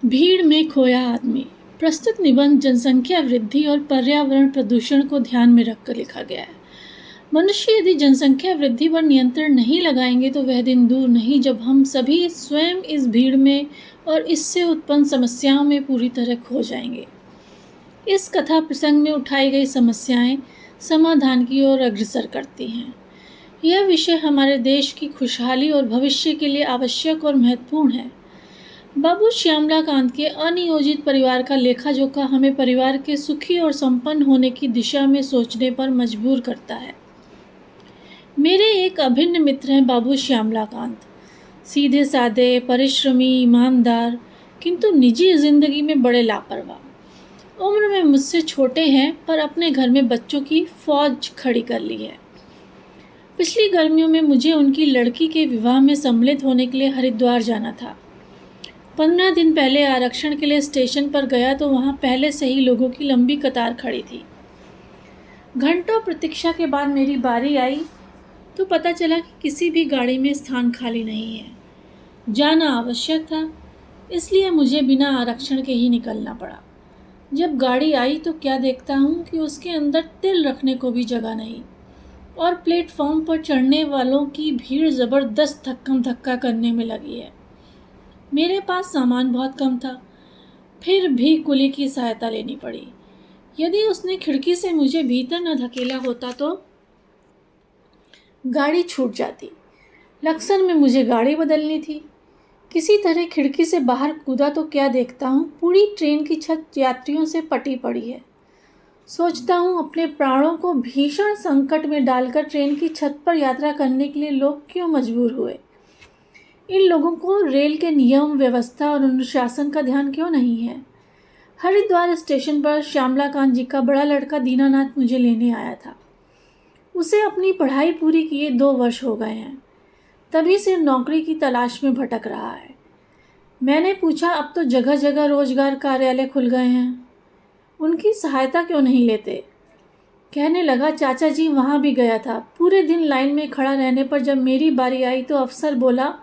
भीड़ में खोया आदमी। प्रस्तुत निबंध जनसंख्या वृद्धि और पर्यावरण प्रदूषण को ध्यान में रखकर लिखा गया है। मनुष्य यदि जनसंख्या वृद्धि पर नियंत्रण नहीं लगाएंगे तो वह दिन दूर नहीं जब हम सभी स्वयं इस भीड़ में और इससे उत्पन्न समस्याओं में पूरी तरह खो जाएंगे। इस कथा प्रसंग में उठाई गई समस्याएं समाधान की ओर अग्रसर करती हैं। यह विषय हमारे देश की खुशहाली और भविष्य के लिए आवश्यक और महत्वपूर्ण है। बाबू श्यामलाकांत के अनियोजित परिवार का लेखा जोखा हमें परिवार के सुखी और संपन्न होने की दिशा में सोचने पर मजबूर करता है। मेरे एक अभिन्न मित्र हैं बाबू श्यामलाकांत। सीधे साधे, परिश्रमी, ईमानदार, किंतु निजी जिंदगी में बड़े लापरवाह। उम्र में मुझसे छोटे हैं पर अपने घर में बच्चों की फौज खड़ी कर ली है। पिछली गर्मियों में मुझे उनकी लड़की के विवाह में सम्मिलित होने के लिए हरिद्वार जाना था। 15 दिन पहले आरक्षण के लिए स्टेशन पर गया तो वहाँ पहले से ही लोगों की लंबी कतार खड़ी थी। घंटों प्रतीक्षा के बाद मेरी बारी आई तो पता चला कि किसी भी गाड़ी में स्थान खाली नहीं है। जाना आवश्यक था, इसलिए मुझे बिना आरक्षण के ही निकलना पड़ा। जब गाड़ी आई तो क्या देखता हूँ कि उसके अंदर तिल रखने को भी जगह नहीं और प्लेटफॉर्म पर चढ़ने वालों की भीड़ ज़बरदस्त धक्कम धक्का करने में लगी है। मेरे पास सामान बहुत कम था, फिर भी कुली की सहायता लेनी पड़ी। यदि उसने खिड़की से मुझे भीतर न धकेला होता तो गाड़ी छूट जाती। लक्सर में मुझे गाड़ी बदलनी थी। किसी तरह खिड़की से बाहर कूदा तो क्या देखता हूँ, पूरी ट्रेन की छत यात्रियों से पटी पड़ी है। सोचता हूँ अपने प्राणों को भीषण संकट में डालकर ट्रेन की छत पर यात्रा करने के लिए लोग क्यों मजबूर हुए। इन लोगों को रेल के नियम, व्यवस्था और अनुशासन का ध्यान क्यों नहीं है। हरिद्वार स्टेशन पर श्यामलाकांत जी का बड़ा लड़का दीनानाथ मुझे लेने आया था। उसे अपनी पढ़ाई पूरी किए 2 वर्ष हो गए हैं। तभी से नौकरी की तलाश में भटक रहा है। मैंने पूछा, अब तो जगह जगह रोजगार कार्यालय खुल गए हैं, उनकी सहायता क्यों नहीं लेते। कहने लगा, चाचा जी वहाँ भी गया था। पूरे दिन लाइन में खड़ा रहने पर जब मेरी बारी आई तो अफसर बोला,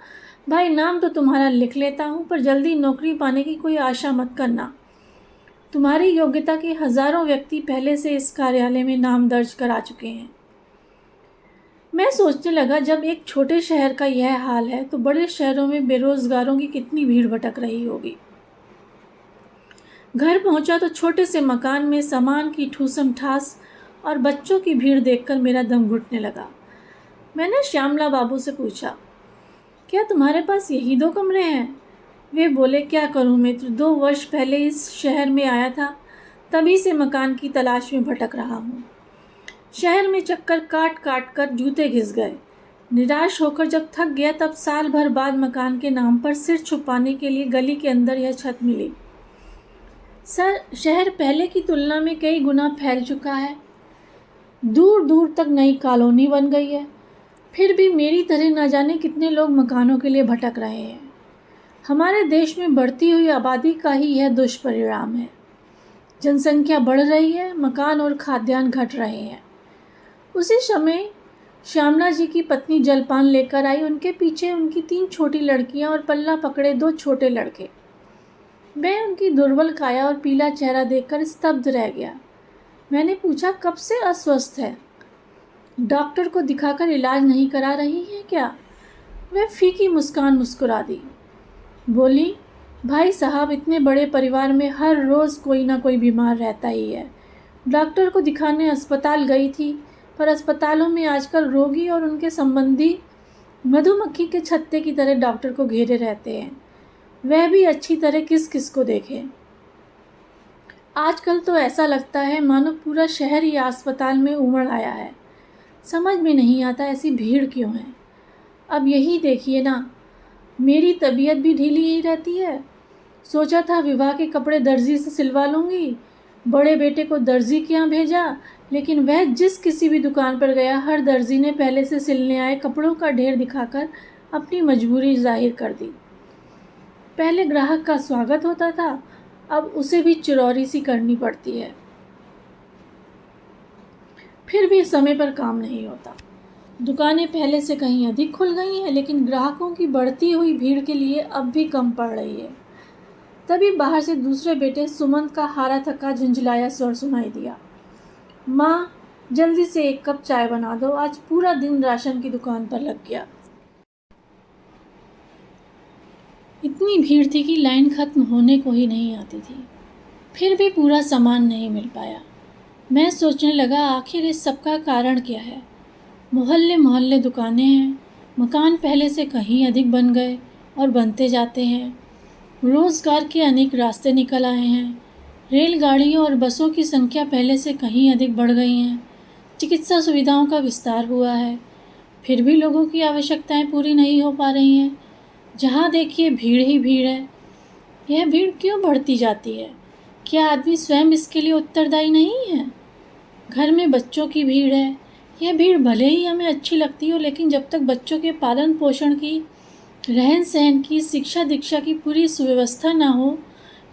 भाई नाम तो तुम्हारा लिख लेता हूँ पर जल्दी नौकरी पाने की कोई आशा मत करना। तुम्हारी योग्यता के हज़ारों व्यक्ति पहले से इस कार्यालय में नाम दर्ज करा चुके हैं। मैं सोचने लगा, जब एक छोटे शहर का यह हाल है तो बड़े शहरों में बेरोजगारों की कितनी भीड़ भटक रही होगी। घर पहुंचा तो छोटे से मकान में सामान की ठूसम ठास और बच्चों की भीड़ देखकर मेरा दम घुटने लगा। मैंने श्यामला बाबू से पूछा, क्या तुम्हारे पास यही 2 कमरे हैं। वे बोले, क्या करूं मित्र, 2 वर्ष पहले इस शहर में आया था, तभी से मकान की तलाश में भटक रहा हूं। शहर में चक्कर काट काट कर जूते घिस गए। निराश होकर जब थक गया तब साल भर बाद मकान के नाम पर सिर छुपाने के लिए गली के अंदर यह छत मिली। सर, शहर पहले की तुलना में कई गुना फैल चुका है। दूर दूर तक नई कॉलोनी बन गई है। फिर भी मेरी तरह न जाने कितने लोग मकानों के लिए भटक रहे हैं। हमारे देश में बढ़ती हुई आबादी का ही यह दुष्परिणाम है। जनसंख्या बढ़ रही है, मकान और खाद्यान्न घट रहे हैं। उसी समय श्यामला जी की पत्नी जलपान लेकर आई। उनके पीछे उनकी 3 छोटी लड़कियां और पल्ला पकड़े 2 छोटे लड़के। मैं उनकी दुर्बल काया और पीला चेहरा देखकर स्तब्ध रह गया। मैंने पूछा, कब से अस्वस्थ है, डॉक्टर को दिखाकर इलाज नहीं करा रही हैं क्या। वह फीकी मुस्कान मुस्कुरा दी। बोली, भाई साहब, इतने बड़े परिवार में हर रोज़ कोई ना कोई बीमार रहता ही है। डॉक्टर को दिखाने अस्पताल गई थी पर अस्पतालों में आजकल रोगी और उनके संबंधी मधुमक्खी के छत्ते की तरह डॉक्टर को घेरे रहते हैं। वह भी अच्छी तरह किस किस को देखें। आजकल तो ऐसा लगता है मानो पूरा शहर ही अस्पताल में उमड़ आया है। समझ में नहीं आता ऐसी भीड़ क्यों है। अब यही देखिए ना, मेरी तबीयत भी ढीली ही रहती है। सोचा था विवाह के कपड़े दर्जी से सिलवा लूँगी। बड़े बेटे को दर्जी के यहाँ भेजा, लेकिन वह जिस किसी भी दुकान पर गया हर दर्जी ने पहले से सिलने आए कपड़ों का ढेर दिखाकर अपनी मजबूरी जाहिर कर दी। पहले ग्राहक का स्वागत होता था, अब उसे भी चिरौरी सी करनी पड़ती है। फिर भी समय पर काम नहीं होता। दुकानें पहले से कहीं अधिक खुल गई हैं, लेकिन ग्राहकों की बढ़ती हुई भीड़ के लिए अब भी कम पड़ रही है। तभी बाहर से दूसरे बेटे सुमंत का हारा थका झुंझलाया स्वर सुनाई दिया। माँ, जल्दी से 1 कप चाय बना दो, आज पूरा दिन राशन की दुकान पर लग गया। इतनी भीड़ थी कि लाइन खत्म होने को ही नहीं आती थी। फिर भी पूरा सामान नहीं मिल पाया। मैं सोचने लगा, आखिर इस सब का कारण क्या है। मोहल्ले मोहल्ले दुकानें हैं, मकान पहले से कहीं अधिक बन गए और बनते जाते हैं। रोज़गार के अनेक रास्ते निकल आए हैं। रेलगाड़ियों और बसों की संख्या पहले से कहीं अधिक बढ़ गई हैं। चिकित्सा सुविधाओं का विस्तार हुआ है, फिर भी लोगों की आवश्यकताएं पूरी नहीं हो पा रही हैं। जहाँ देखिए भीड़ ही भीड़ है। यह भीड़ क्यों बढ़ती जाती है? क्या आदमी स्वयं इसके लिए उत्तरदायी नहीं है? घर में बच्चों की भीड़ है। यह भीड़ भले ही हमें अच्छी लगती हो, लेकिन जब तक बच्चों के पालन पोषण की, रहन सहन की, शिक्षा दीक्षा की पूरी सुव्यवस्था ना हो,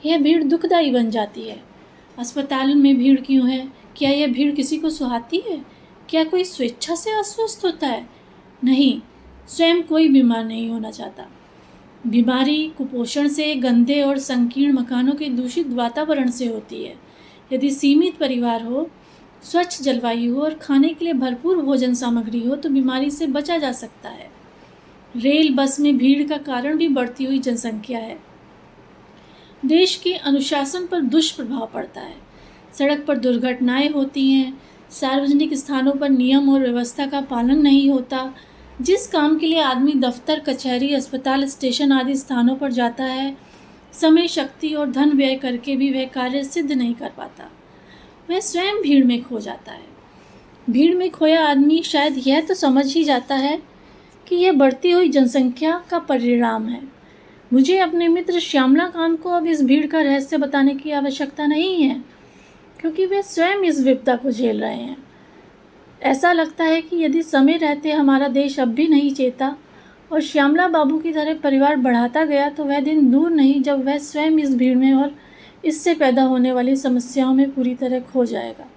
यह भीड़ दुखदायी बन जाती है। अस्पताल में भीड़ क्यों है? क्या यह भीड़ किसी को सुहाती है? क्या कोई स्वेच्छा से अस्वस्थ होता है? नहीं, स्वयं कोई बीमार नहीं होना चाहता। बीमारी कुपोषण से, गंदे और संकीर्ण मकानों के दूषित वातावरण से होती है। यदि सीमित परिवार हो, स्वच्छ जलवायु हो और खाने के लिए भरपूर भोजन सामग्री हो तो बीमारी से बचा जा सकता है। रेल बस में भीड़ का कारण भी बढ़ती हुई जनसंख्या है। देश के अनुशासन पर दुष्प्रभाव पड़ता है। सड़क पर दुर्घटनाएं होती हैं, सार्वजनिक स्थानों पर नियम और व्यवस्था का पालन नहीं होता। जिस काम के लिए आदमी दफ्तर, कचहरी, अस्पताल, स्टेशन आदि स्थानों पर जाता है, समय, शक्ति और धन व्यय करके भी वह कार्य सिद्ध नहीं कर पाता। वह स्वयं भीड़ में खो जाता है। भीड़ में खोया आदमी शायद यह तो समझ ही जाता है कि यह बढ़ती हुई जनसंख्या का परिणाम है। मुझे अपने मित्र श्यामलाकांत को अब इस भीड़ का रहस्य बताने की आवश्यकता नहीं है, क्योंकि वे स्वयं इस विपदा को झेल रहे हैं। ऐसा लगता है कि यदि समय रहते हमारा देश अब भी नहीं चेता और श्यामला बाबू की तरह परिवार बढ़ाता गया तो वह दिन दूर नहीं जब वह स्वयं इस भीड़ में और इससे पैदा होने वाली समस्याओं में पूरी तरह खो जाएगा।